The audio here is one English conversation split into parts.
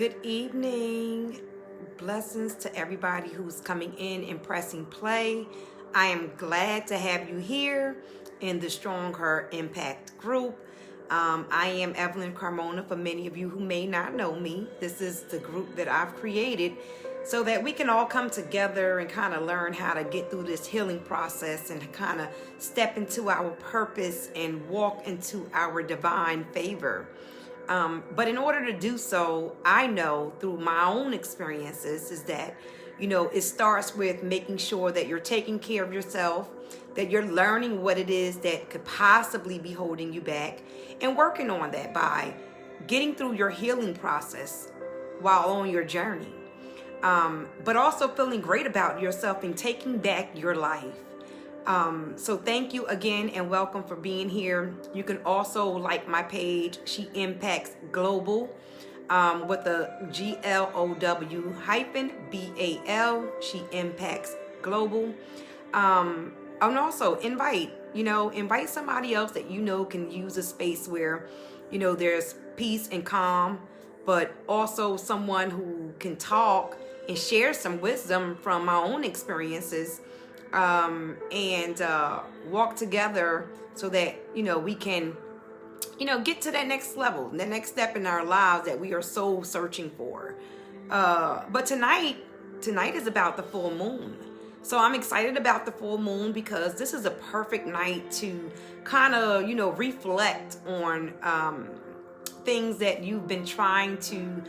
Good evening. Blessings to everybody who's coming in and pressing play. I am glad to have you here in the Strong Her Impact group. I am Evelyn Carmona. For many of you who may not know me, this is the group that I've created so that we can all come together and kind of learn how to get through this healing process and kind of step into our purpose and walk into our divine favor. But in order to do so, I know through my own experiences is that, it starts with making sure that you're taking care of yourself, that you're learning what it is that could possibly be holding you back, and working on that by getting through your healing process while on your journey. But also feeling great about yourself and taking back your life. So thank you again and welcome for being here. You can also like my page, She Impacts Global, with the GLOW-BAL, She Impacts Global. And also invite somebody else that can use a space where, there's peace and calm, but also someone who can talk and share some wisdom from my own experiences. And walk together so that we can get to that next level, the next step in our lives that we are so searching for. But tonight is about the full moon, so I'm excited about the full moon because this is a perfect night to kind of reflect on things that you've been trying to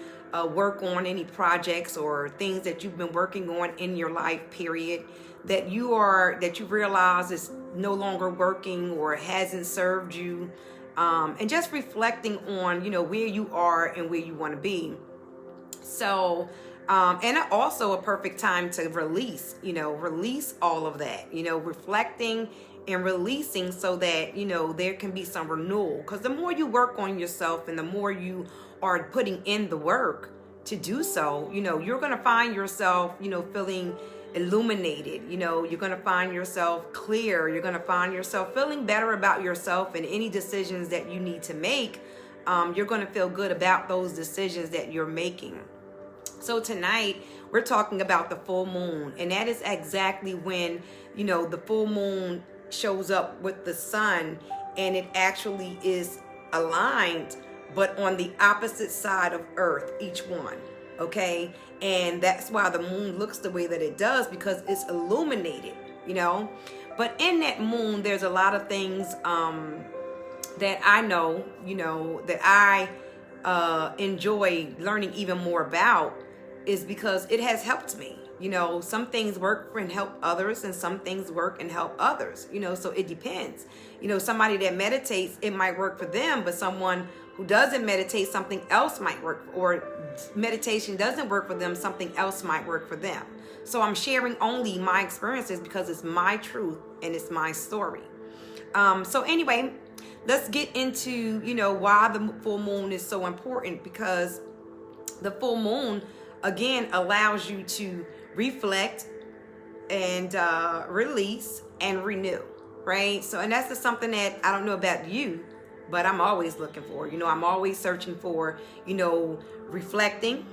work on, any projects or things that you've been working on in your life period that you realize is no longer working or hasn't served you, and just reflecting on where you are and where you want to be. So and also a perfect time to release all of that, reflecting and releasing so that there can be some renewal, because the more you work on yourself and the more you are putting in the work to do so, you're going to find yourself feeling illuminated. You're going to find yourself clear. You're going to find yourself feeling better about yourself, and any decisions that you need to make, you're going to feel good about those decisions that you're making. So tonight we're talking about the full moon, and that is exactly when the full moon shows up with the sun, and it actually is aligned but on the opposite side of Earth, each one. Okay, and that's why the moon looks the way that it does, because it's illuminated, but in that moon there's a lot of things that I know that I enjoy learning even more about, is because it has helped me. Some things work and help others, and some things work and help others, so it depends. Somebody that meditates, it might work for them, but someone who doesn't meditate, something else might work, or meditation doesn't work for them, something else might work for them. So I'm sharing only my experiences because it's my truth and it's my story. So anyway, let's get into why the full moon is so important, because the full moon again allows you to reflect and release and renew, right? So, and that's just something that I don't know about you, but I'm always looking for. I'm always searching for, reflecting,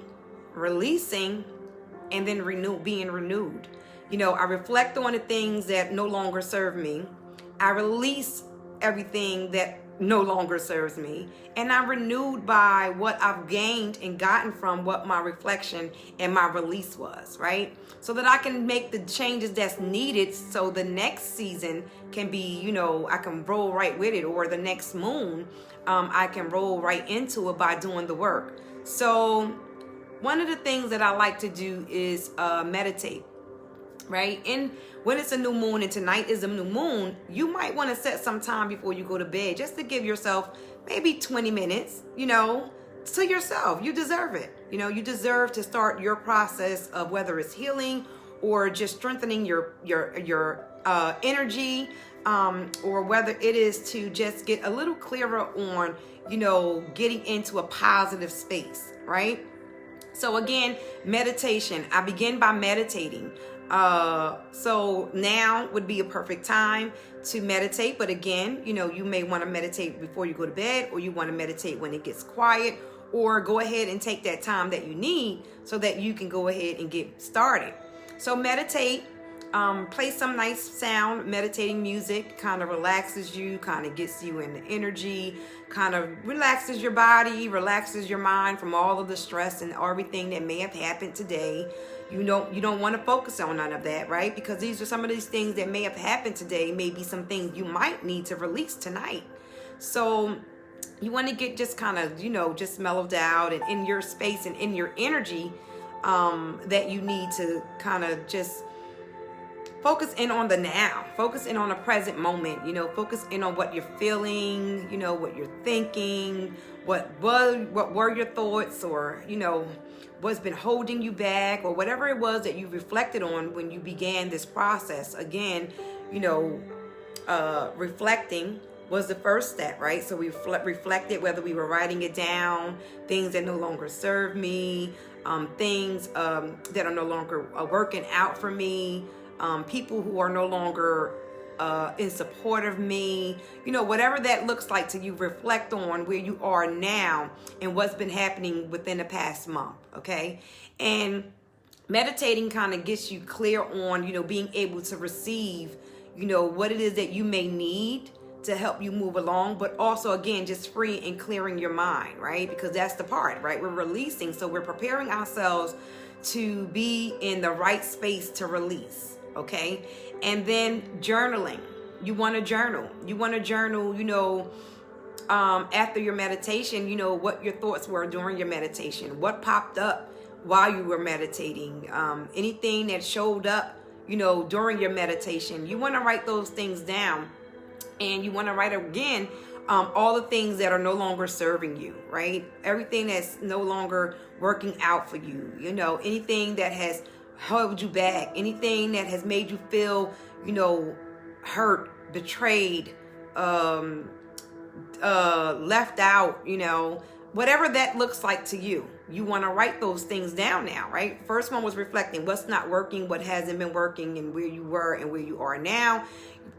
releasing, and then being renewed. I reflect on the things that no longer serve me. I release everything that no longer serves me, and I'm renewed by what I've gained and gotten from what my reflection and my release was, right? So that I can make the changes that's needed, so the next season can be, I can roll right with it, or the next moon, I can roll right into it by doing the work. So one of the things that I like to do is meditate, right? And when it's a new moon, and tonight is a new moon, you might want to set some time before you go to bed, just to give yourself maybe 20 minutes, to yourself. You deserve it. You deserve to start your process of whether it's healing or just strengthening your energy, or whether it is to just get a little clearer on, getting into a positive space, right? So again, meditation. I begin by meditating. So now would be a perfect time to meditate. But again, you may want to meditate before you go to bed, or you want to meditate when it gets quiet, or go ahead and take that time that you need so that you can go ahead and get started. So meditate, play some nice sound, meditating music, kind of relaxes you, kind of gets you in the energy, kind of relaxes your body, relaxes your mind from all of the stress and everything that may have happened today. You don't want to focus on none of that, right? Because these are some of these things that may have happened today, maybe some things you might need to release tonight. So you want to get just kind of, just mellowed out and in your space and in your energy that you need to kind of just focus in on the now, focus in on the present moment, focus in on what you're feeling, what you're thinking, what were your thoughts, or, what's been holding you back, or whatever it was that you reflected on when you began this process. Again, reflecting was the first step, right? So we reflected, whether we were writing it down, things that no longer serve me, things that are no longer working out for me, people who are no longer in support of me, whatever that looks like to you. Reflect on where you are now and what's been happening within the past month, okay? And meditating kind of gets you clear on, being able to receive, what it is that you may need to help you move along, but also, again, just free and clearing your mind, right? Because that's the part, right? We're releasing, so we're preparing ourselves to be in the right space to release, okay? And then journaling. You want to journal. After your meditation, what your thoughts were during your meditation, what popped up while you were meditating, anything that showed up, during your meditation. You want to write those things down. And you want to write again all the things that are no longer serving you, right? Everything that's no longer working out for you, anything that has held you back, anything that has made you feel, hurt, betrayed, left out, whatever that looks like to you. You want to write those things down now, right? First one was reflecting what's not working, what hasn't been working, and where you were and where you are now.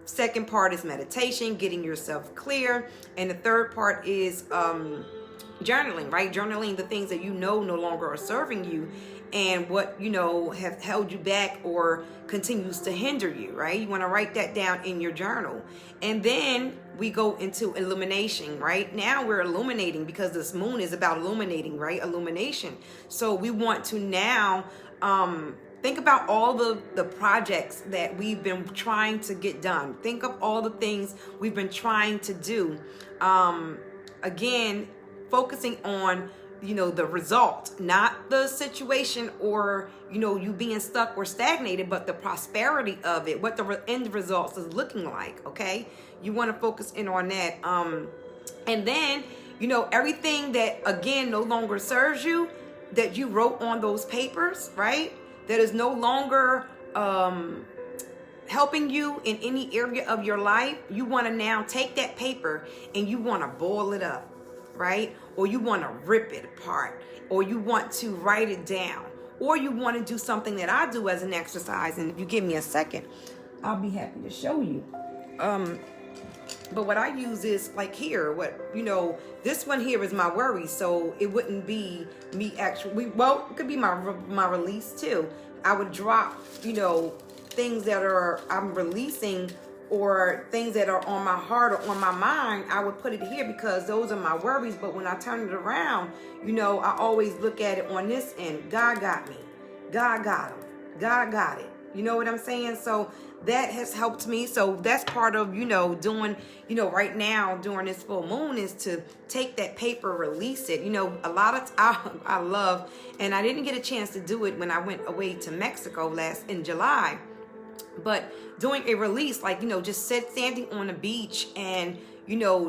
Second part is meditation, getting yourself clear. And the third part is journaling, right? Journaling the things that no longer are serving you and what, have held you back or continues to hinder you, right? You want to write that down in your journal. And then we go into illumination, right? Now we're illuminating because this moon is about illuminating, right? Illumination. So we want to now think about all the projects that we've been trying to get done. Think of all the things we've been trying to do. Again, focusing on, the result, not the situation or, you being stuck or stagnated, but the prosperity of it, what the end results is looking like, okay? You want to focus in on that. And then, everything that, again, no longer serves you, that you wrote on those papers, right? That is no longer helping you in any area of your life. You want to now take that paper and you want to boil it up, right? Or you want to rip it apart, or you want to write it down, or you want to do something that I do as an exercise. And if you give me a second, I'll be happy to show you. But what I use is like here, this one here is my worry. So it wouldn't be me actually, it could be my release too. I would drop, things that I'm releasing, or things that are on my heart or on my mind. I would put it here because those are my worries. But when I turn it around, I always look at it on this end. God got me. God got him. God got it. You know what I'm saying? So that has helped me. So that's part of, doing, right now during this full moon is to take that paper, release it. A lot of I love, and I didn't get a chance to do it when I went away to Mexico in July. But doing a release, like, just standing on the beach and,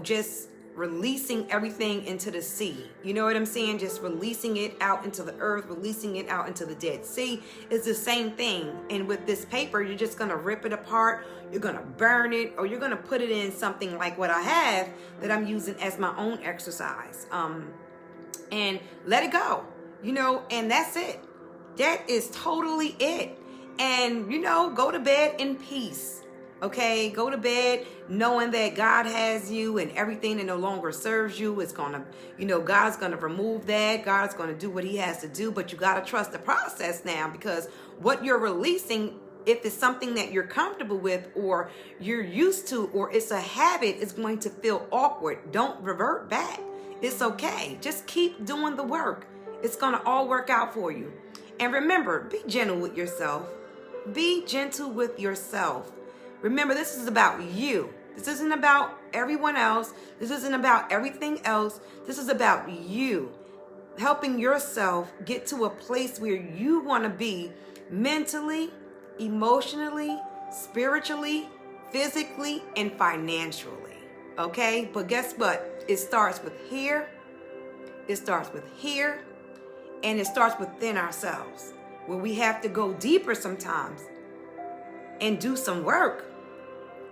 just releasing everything into the sea. You know what I'm saying? Just releasing it out into the earth, releasing it out into the Dead Sea. It's the same thing. And with this paper, you're just going to rip it apart. You're going to burn it, or you're going to put it in something like what I have that I'm using as my own exercise. And let it go, and that's it. That is totally it. And, go to bed in peace. Okay, go to bed knowing that God has you, and everything that no longer serves you is gonna, God's gonna remove that. God's gonna do what he has to do, but you gotta trust the process now, because what you're releasing, if it's something that you're comfortable with or you're used to, or it's a habit, is going to feel awkward. Don't revert back. It's okay. Just keep doing the work. It's gonna all work out for you. And remember, be gentle with yourself. Be gentle with yourself. Remember, this is about you. This isn't about everyone else. This isn't about everything else. This is about you. Helping yourself get to a place where you want to be mentally, emotionally, spiritually, physically, and financially. Okay? But guess what? It starts with here. It starts with here. And it starts within ourselves, where we have to go deeper sometimes and do some work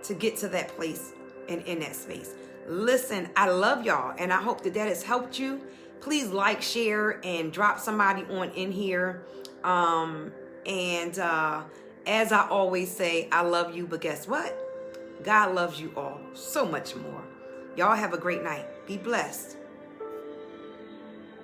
to get to that place and in that space. Listen, I love y'all, and I hope that has helped you. Please like, share, and drop somebody on in here. As I always say, I love you, but guess what? God loves you all so much more. Y'all have a great night. Be blessed.